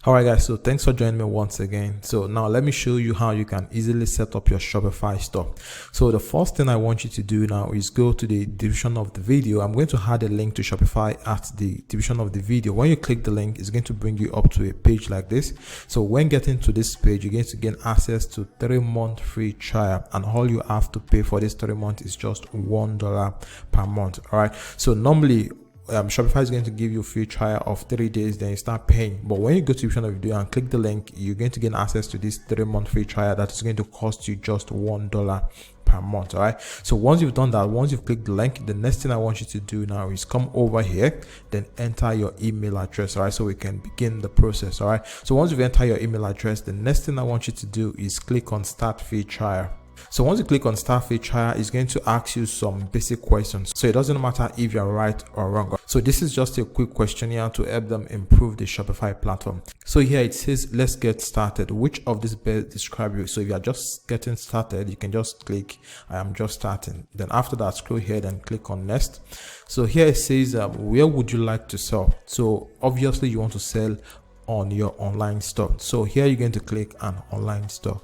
Alright guys, so thanks for joining me once again. So now let me show you how you can easily set up your Shopify store. So the first thing I want you to do now is go to the description of the video. I'm going to add a link to Shopify at the description of the video. When you click the link, it's going to bring you up to a page like this. So when getting to this page, you're going to gain access to 3-month free trial, and all you have to pay for this 3 months is just $1 per month. Alright, so normally Shopify is going to give you a free trial of 3 days, then you start paying. But when you go to the description of the video and click the link, you're going to gain access to this 3-month free trial that is going to cost you just $1 per month. All right, so once you've done that, once you've clicked the link, the next thing I want you to do now is come over here, then enter your email address. All right, so we can begin the process. All right, so once you've entered your email address, the next thing I want you to do is click on start free trial. So once you click on start free trial, it's going to ask you some basic questions. So it doesn't matter if you're right or wrong. So this is just a quick questionnaire to help them improve the Shopify platform. So here it says, let's get started. Which of these best describe you? So if you're just getting started, you can just click I am just starting. Then after that, scroll here and click on next. So here it says, where would you like to sell? So obviously you want to sell on your online store. So here you're going to click an online store.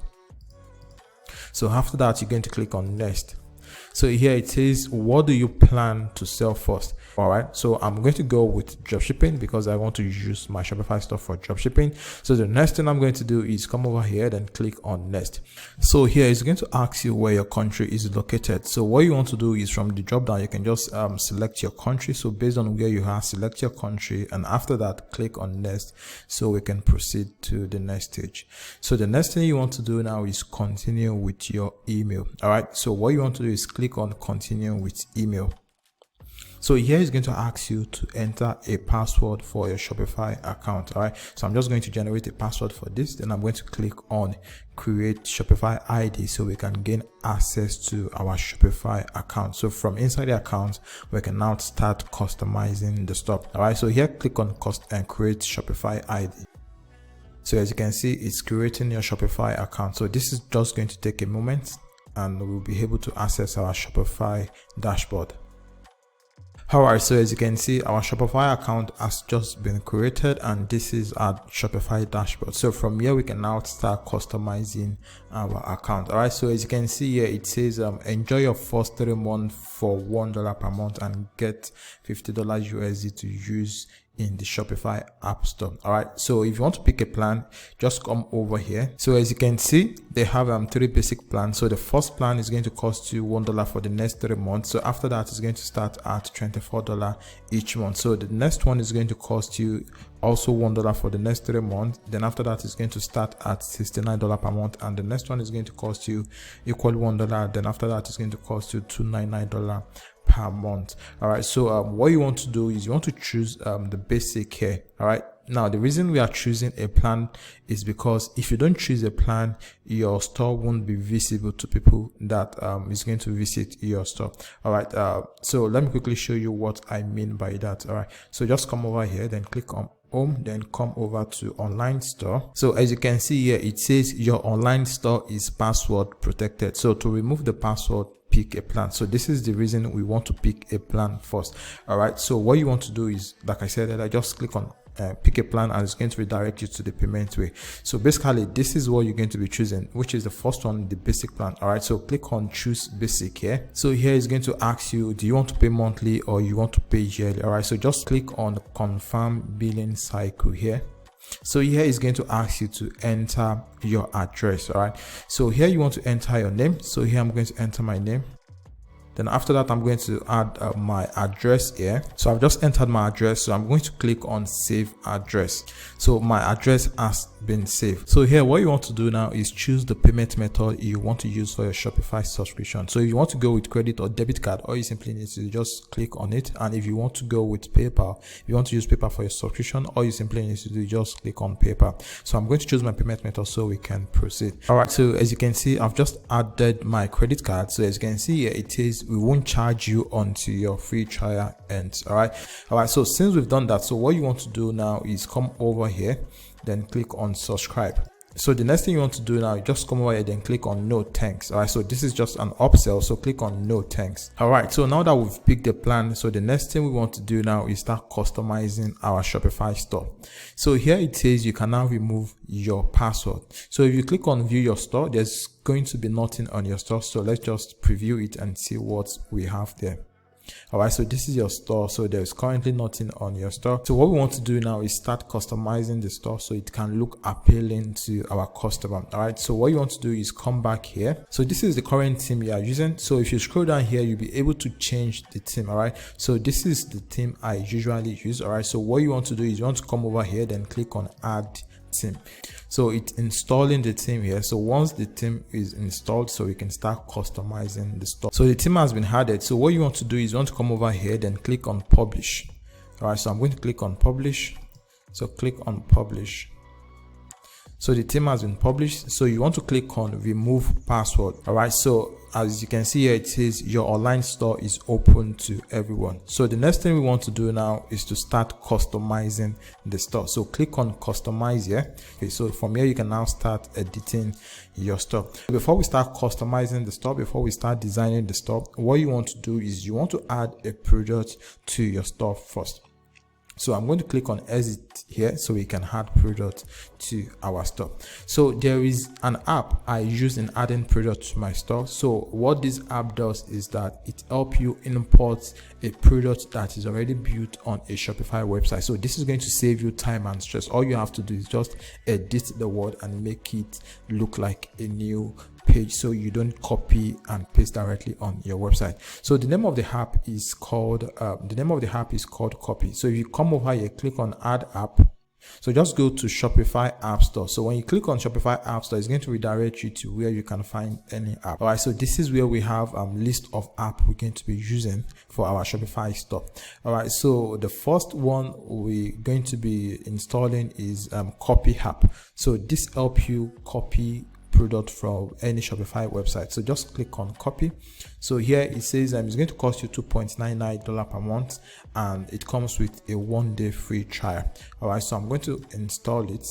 So after that, you're going to click on next. So here it says, what do you plan to sell first? All right, so I'm going to go with dropshipping because I want to use my Shopify store for dropshipping. So the next thing I'm going to do is come over here, then click on next. So here it's going to ask you where your country is located. So what you want to do is from the drop down, you can just select your country. So based on where you are, select your country, and after that, click on next so we can proceed to the next stage. So the next thing you want to do now is continue with your email. All right, so what you want to do is click on continue with email. So here is going to ask you to enter a password for your Shopify account. All right, so I'm just going to generate a password for this. Then I'm going to click on create Shopify ID so we can gain access to our Shopify account. So from inside the account, we can now start customizing the store. All right, so here click on create Shopify ID. So as you can see, it's creating your Shopify account. So this is just going to take a moment, and we'll be able to access our Shopify dashboard. Alright, so as you can see, our Shopify account has just been created, and this is our Shopify dashboard. So from here, we can now start customizing our account. Alright, so as you can see here, it says enjoy your first 3 months for $1 per month and get $50 USD to use in the Shopify app store. All right, so if you want to pick a plan, just come over here. So as you can see, they have 3 basic plans. So the first plan is going to cost you $1 for the next 3 months. So after that, it's going to start at $24 each month. So the next one is going to cost you also $1 for the next 3 months. Then after that, it's going to start at $69 per month, and the next one is going to cost you equal $1. Then after that, it's going to cost you $299 per month. All right, so what you want to do is you want to choose the basic here. All right, now the reason we are choosing a plan is because if you don't choose a plan, your store won't be visible to people that is going to visit your store. All right, so let me quickly show you what I mean by that. All right, so just come over here, then click on home, then come over to online store. So as you can see here, it says your online store is password protected. So to remove the password, pick a plan. So this is the reason we want to pick a plan first. All right, so what you want to do is, like I said, I just click on pick a plan, and it's going to redirect you to the payment way. So basically, this is what you're going to be choosing, which is the first one, the basic plan. All right, so click on choose basic here. So here is going to ask you, do you want to pay monthly or you want to pay yearly? All right, so just click on confirm billing cycle here. So here is going to ask you to enter your address. All right, so here you want to enter your name. So here I'm going to enter my name. Then after that, I'm going to add my address here. So I've just entered my address. So I'm going to click on save address. So my address has been saved. So here, what you want to do now is choose the payment method you want to use for your Shopify subscription. So if you want to go with credit or debit card, all you simply need to just click on it. And if you want to go with PayPal, if you want to use PayPal for your subscription, all you simply need to do is just click on PayPal. So I'm going to choose my payment method so we can proceed. All right, so as you can see, I've just added my credit card. So as you can see here, it says we won't charge you until your free trial ends. All right, so since we've done that, so what you want to do now is come over here, then click on subscribe. So the next thing you want to do now, just come over here and click on no thanks. All right, so this is just an upsell, so click on no thanks. All right, so now that we've picked the plan, so the next thing we want to do now is start customizing our Shopify store. So here it says you can now remove your password. So if you click on view your store, there's going to be nothing on your store. So let's just preview it and see what we have there. All right, so this is your store, so there's currently nothing on your store. So what we want to do now is start customizing the store so it can look appealing to our customer. All right, so what you want to do is come back here. So this is the current theme you are using. So if you scroll down here, you'll be able to change the theme. All right, so this is the theme I usually use. All right, so what you want to do is you want to come over here, then click on add theme. So it's installing the theme here. So once the theme is installed, so we can start customizing the store. So the theme has been added. So what you want to do is you want to come over here, then click on publish. All right, so I'm going to click on publish. So click on publish. So the theme has been published. So you want to click on remove password. All right, so as you can see here, it says your online store is open to everyone. So the next thing we want to do now is to start customizing the store. So click on customize here. Okay, so from here you can now start editing your store. Before we start customizing the store, before we start designing the store, what you want to do is you want to add a product to your store first. So I'm going to click on exit here so we can add product to our store. So there is an app I use in adding product to my store. So what this app does is that it helps you import a product that is already built on a Shopify website. So this is going to save you time and stress. All you have to do is just edit the word and make it look like a new page, so you don't copy and paste directly on your website. So the name of the app is called Copy. So if you come over here, click on add app. So just go to Shopify App Store. So when you click on Shopify App Store, it's going to redirect you to where you can find any app. All right, so this is where we have list of app we're going to be using for our Shopify store. All right, so the first one we're going to be installing is Copy app. So this helps you copy product from any Shopify website. So just click on copy. So here it says it's going to cost you $2.99 per month, and it comes with a 1-day free trial. All right, so I'm going to install it.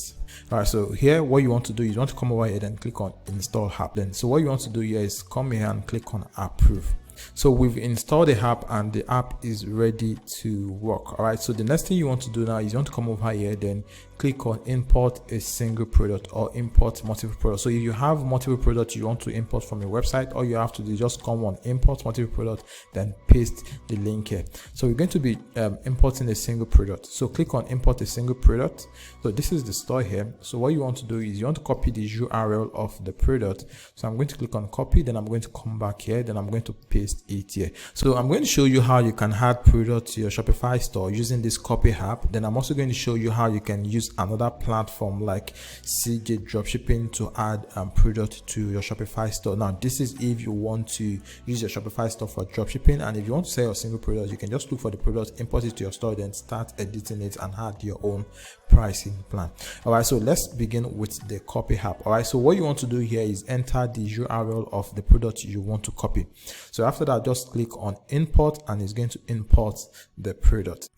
All right, so here what you want to do is you want to come over here and click on install app. Then so what you want to do here is come here and click on approve. So we've installed the app and the app is ready to work. All right, so the next thing you want to do now is you want to come over here, then click on import a single product or import multiple products. So if you have multiple products you want to import from your website, all you have to do is just come on import multiple product, then paste the link here. So we're going to be importing a single product. So click on import a single product. So this is the store here. So what you want to do is you want to copy the URL of the product. So I'm going to click on copy, then I'm going to come back here, then I'm going to paste it here. So I'm going to show you how you can add product to your Shopify store using this copy app. Then I'm also going to show you how you can use another platform like CJ Dropshipping to add product to your Shopify store. Now this is if you want to use your Shopify store for dropshipping, and if you want to sell a single product, you can just look for the product, import it to your store, then start editing it and add your own pricing plan. All right, so let's begin with the copy app. All right, so what you want to do here is enter the URL of the product you want to copy. So after that, just click on import and it's going to import the product.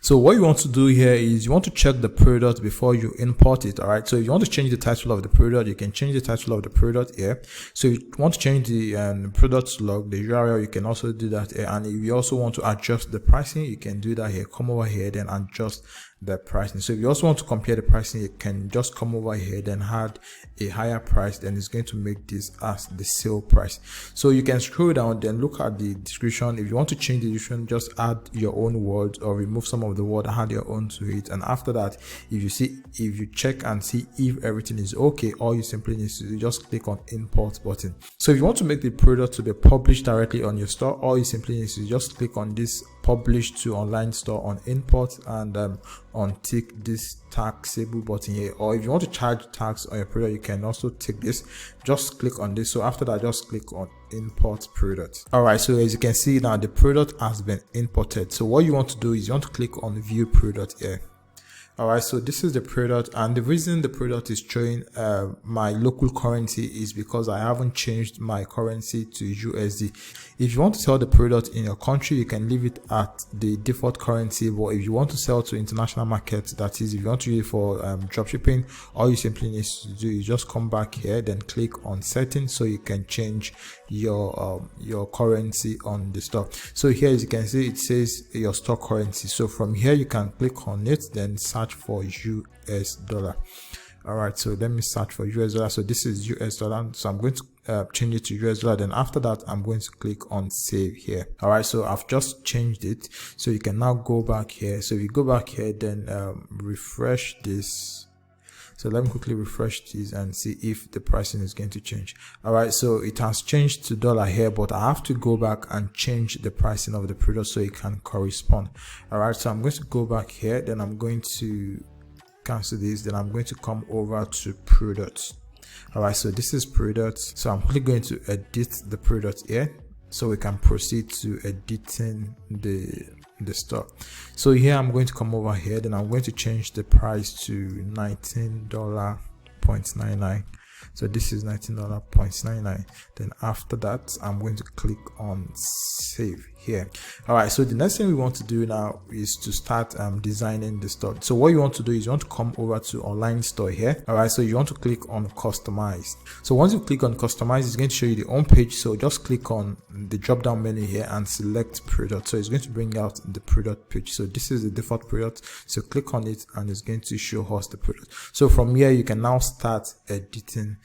So what you want to do here is you want to check the product before you import it. All right, so if you want to change the title of the product, you can change the title of the product here. So if you want to change the product log, the URL, you can also do that here. And if you also want to adjust the pricing, you can do that here. Come over here, then adjust the pricing. So if you also want to compare the pricing, you can just come over here, then add a higher price, then it's going to make this as the sale price. So you can scroll down, then look at the description. If you want to change the description, just add your own words or remove some of the word, add your own to it. And after that, if you check and see if everything is okay, all you simply need to do, just click on import button. So if you want to make the product to be published directly on your store, all you simply need to just click on this publish to online store on import, and on tick this taxable button here. Or if you want to charge tax on your product, you can also tick this. Just click on this. So after that, just click on import product. All right, so as you can see now, the product has been imported. So what you want to do is you want to click on view product here. All right, so this is the product, and the reason the product is showing my local currency is because I haven't changed my currency to USD. If you want to sell the product in your country, you can leave it at the default currency, but if you want to sell to international markets, that is, if you want to use it for dropshipping, all you simply need to do is just come back here, then click on settings, so you can change your currency on the store. So here, as you can see, it says your store currency. So from here, you can click on it, then search for US dollar. All right, so let me search for US dollar. So this is US dollar, so I'm going to change it to US dollar. Then after that, I'm going to click on save here. All right, so I've just changed it, so you can now go back here. So if you go back here, then refresh this. So let me quickly refresh this and see if the pricing is going to change. All right, so it has changed to dollar here, but I have to go back and change the pricing of the product so it can correspond. All right, so I'm going to go back here, then I'm going to cancel this, then I'm going to come over to products. All right, so this is products. So I'm quickly going to edit the product here, so we can proceed to editing the store. So here I'm going to come over here, then I'm going to change the price to $19.99. So this is $19.99. Then after that, I'm going to click on save here. All right, so the next thing we want to do now is to start designing the store. So what you want to do is you want to come over to online store here. All right, so you want to click on customize. So once you click on customize, it's going to show you the home page. So just click on the drop down menu here and select product. So it's going to bring out the product page. So this is the default product, so click on it and it's going to show us the product. So from here, you can now start editing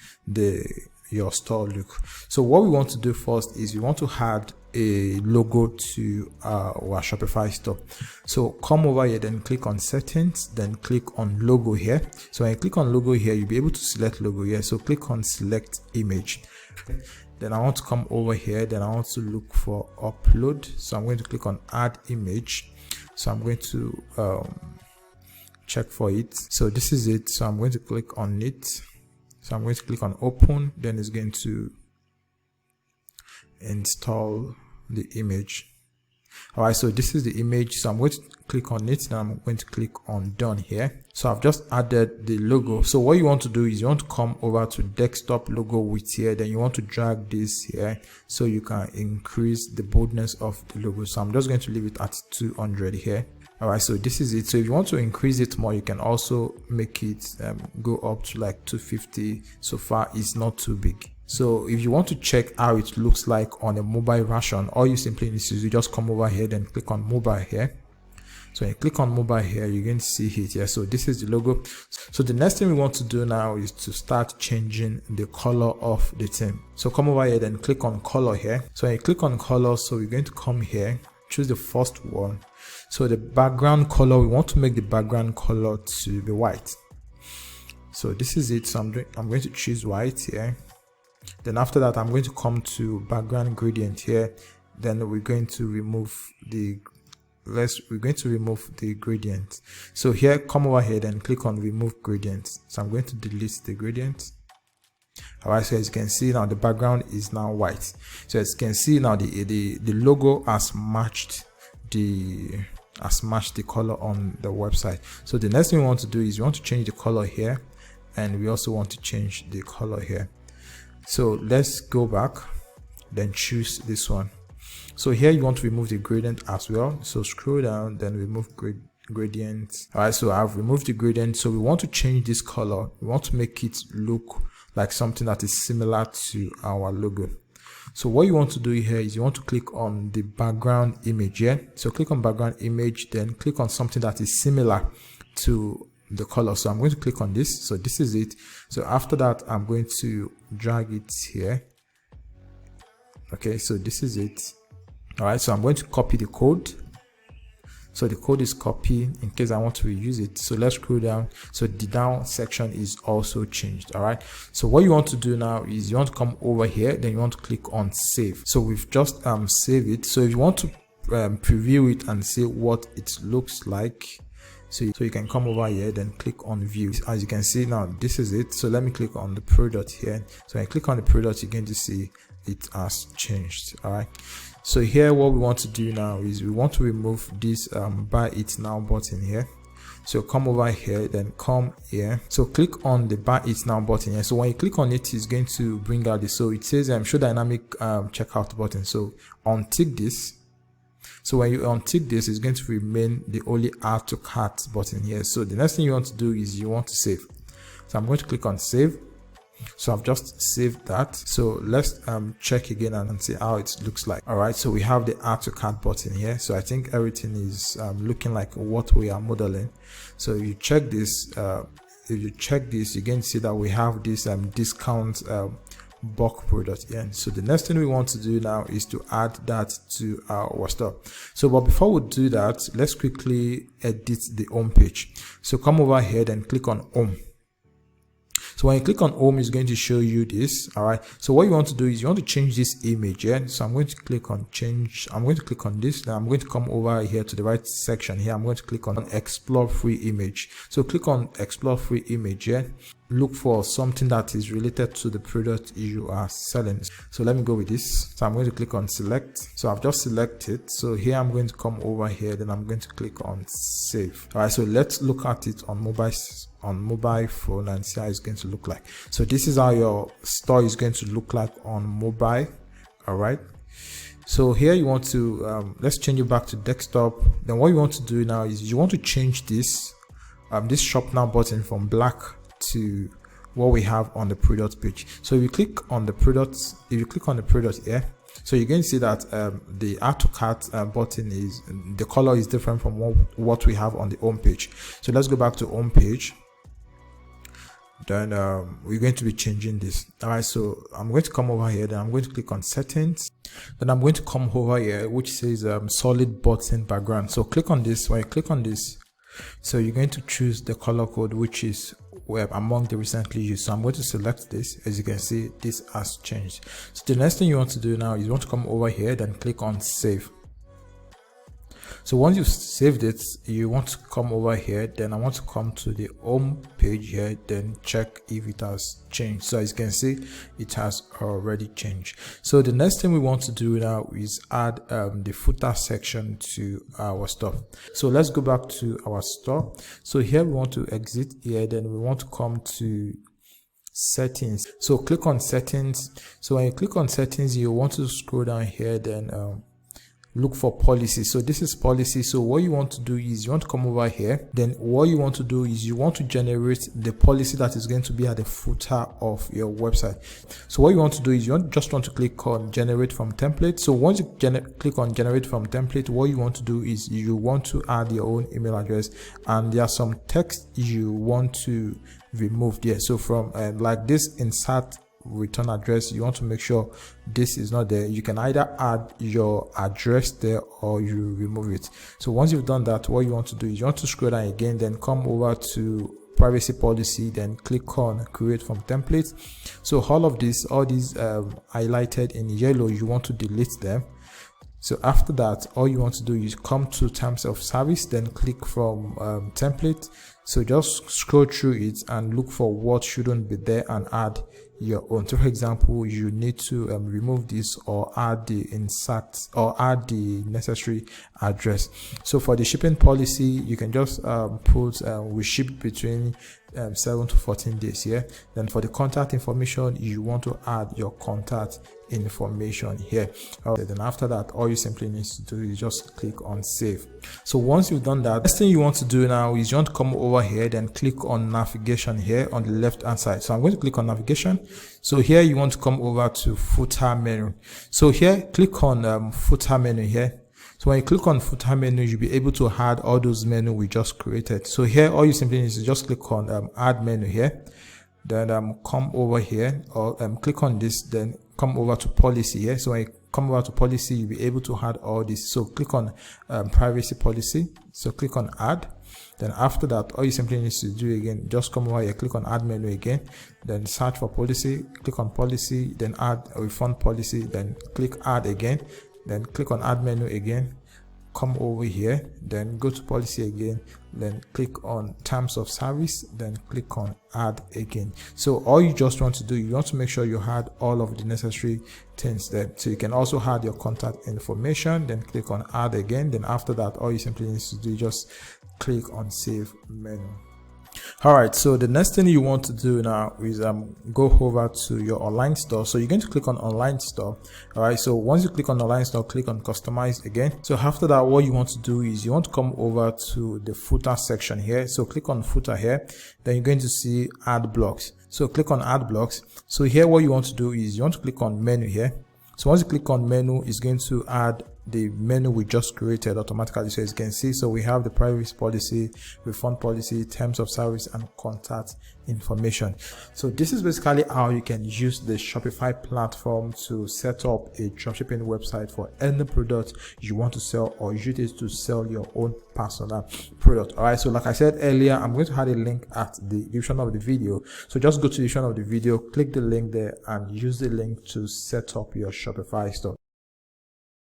your store look. So what we want to do first is we want to add a logo to our Shopify store. So come over here, then click on settings, then click on logo here. So when you click on logo here, you'll be able to select logo here. So click on select image. Then I want to come over here, then I want to look for upload. So I'm going to click on add image. So I'm going to check for it. So this is it. So I'm going to click on it. So I'm going to click on open, then it's going to install the image. All right, so this is the image. So I'm going to click on it, then I'm going to click on done here. So I've just added the logo. So what you want to do is you want to come over to desktop logo width here, then you want to drag this here so you can increase the boldness of the logo. So I'm just going to leave it at 200 here. All right, so this is it. So if you want to increase it more, you can also make it go up to like 250. So far it's not too big. So if you want to check how it looks like on a mobile version, all you simply need to do is just come over here, then click on mobile here. So when you click on mobile here, you're going to see it here. So this is the logo. So the next thing we want to do now is to start changing the color of the theme. So come over here, then click on color here. So when you click on color, so we're going to come here, choose the first one. So the background color, we want to make the background color to be white. So this is it. So I'm going to choose white here. Then after that, I'm going to come to background gradient here. Then we're going to remove the gradient. So here, come over here, then click on remove gradient. So I'm going to delete the gradient. All right, so as you can see now, the background is now white. So as you can see now, the logo has matched the color on the website. So the next thing we want to do is we want to change the color here, and we also want to change the color here. So let's go back, then choose this one. So here you want to remove the gradient as well. So scroll down, then remove gradient. All right, so I've removed the gradient. So we want to change this color. We want to make it look like something that is similar to our logo. So what you want to do here is you want to click on the background image here. So click on background image, then click on something that is similar to the color. So I'm going to click on this. So this is it. So after that, I'm going to drag it here. Okay, so this is it. All right, so I'm going to copy the code. So the code is copied in case I want to reuse it. So let's scroll down. So the down section is also changed. All right, so what you want to do now is you want to come over here, then you want to click on save. So we've just saved it. So if you want to preview it and see what it looks like, so you can come over here, then click on view. As you can see now, this is it. So let me click on the product here. So when I click on the product, you're going to see it has changed. All right, so here what we want to do now is we want to remove this buy it now button here. So come over here, then come here. So click on the buy it now button here. So when you click on it, it's going to bring out this. So it says show dynamic checkout button. So untick this. So when you untick this, it's going to remain the only add to cart button here. So the next thing you want to do is you want to save. So I'm going to click on save. So I've just saved that. So let's check again and see how it looks like. All right, so we have the add to cart button here. So I think everything is looking like what we are modeling. So if you check this, you're going to see that we have this discount bulk product here. So the next thing we want to do now is to add that to our store. So but before we do that, let's quickly edit the home page. So come over here and click on home. So when you click on home, it's going to show you this. All right, so what you want to do is you want to change this image. Yeah, so I'm going to click on change. I'm going to click on this. Now I'm going to come over here to the right section here. I'm going to click on explore free image. So click on explore free image. Yeah, look for something that is related to the product you are selling. So let me go with this. So I'm going to click on select. So I've just selected. So here I'm going to come over here, then I'm going to click on save. All right, so let's look at it on mobile phone and see how it's going to look like. So this is how your store is going to look like on mobile. All right, so here you want to let's change it back to desktop. Then what you want to do now is you want to change this this shop now button from black to what we have on the product page. So if you click on the products, if you click on the product here, so you're going to see that the add to cart button is, the color is different from what we have on the home page. So let's go back to home page. Then we're going to be changing this. All right, so I'm going to come over here, then I'm going to click on settings, then I'm going to come over here which says solid button background. So click on this. When you click on this, so you're going to choose the color code which is among the recently used. So I'm going to select this. As you can see, this has changed. So the next thing you want to do now is you want to come over here, then click on save. So once you've saved it, you want to come over here, then I want to come to the home page here, then check if it has changed. So as you can see, it has already changed. So the next thing we want to do now is add the footer section to our store. So let's go back to our store. So here we want to exit here, then we want to come to settings. So click on settings. So when you click on settings, you want to scroll down here, then look for policy. So this is policy. So what you want to do is you want to come over here, then what you want to do is you want to generate the policy that is going to be at the footer of your website. So what you want to do is you just want to click on generate from template. So once you click on generate from template, what you want to do is you want to add your own email address, and there are some text you want to remove there. So from like this insert return address, you want to make sure this is not there. You can either add your address there or you remove it. So once you've done that, what you want to do is you want to scroll down again, then come over to privacy policy, then click on create from template. So all these highlighted in yellow, you want to delete them. So after that, all you want to do is come to terms of service, then click from template. So just scroll through it and look for what shouldn't be there and add your own. So for example, you need to remove this or add the insert or add the necessary address. So for the shipping policy, you can just put we ship between 7 to 14 days here. Then for the contact information, you want to add your contact information here. Then after that, all you simply need to do is just click on save. So once you've done that, next thing you want to do now is you want to come over here, then click on navigation here on the left hand side. So I'm going to click on navigation. So here you want to come over to footer menu. So here click on footer menu here. So when you click on footer menu, you'll be able to add all those menus we just created. So here all you simply need to just click on add menu here, then come over here or click on this, then come over to policy here. So when you come over to policy, you'll be able to add all this. So click on privacy policy. So click on add. Then after that, all you simply need to do again, just come over here, click on add menu again, then search for policy, click on policy, then add a refund policy, then click add again, then click on add menu again, come over here, then go to policy again, then click on terms of service, then click on add again. So all you just want to do, you want to make sure you had all of the necessary things there. So you can also add your contact information, then click on add again. Then after that, all you simply need to do is just click on save menu. All right, so the next thing you want to do now is go over to your online store. So you're going to click on online store. All right, so once you click on online store, click on customize again. So after that, what you want to do is you want to come over to the footer section here. So click on footer here, then you're going to see add blocks. So click on add blocks. So here what you want to do is you want to click on menu here. So once you click on menu, it's going to add the menu we just created automatically. So as you can see, so we have the privacy policy, refund policy, terms of service, and contact information. So this is basically how you can use the Shopify platform to set up a dropshipping website for any product you want to sell, or use it to sell your own personal product. All right, so like I said earlier, I'm going to add a link at the description of the video. So just go to the description of the video, click the link there, and use the link to set up your Shopify store.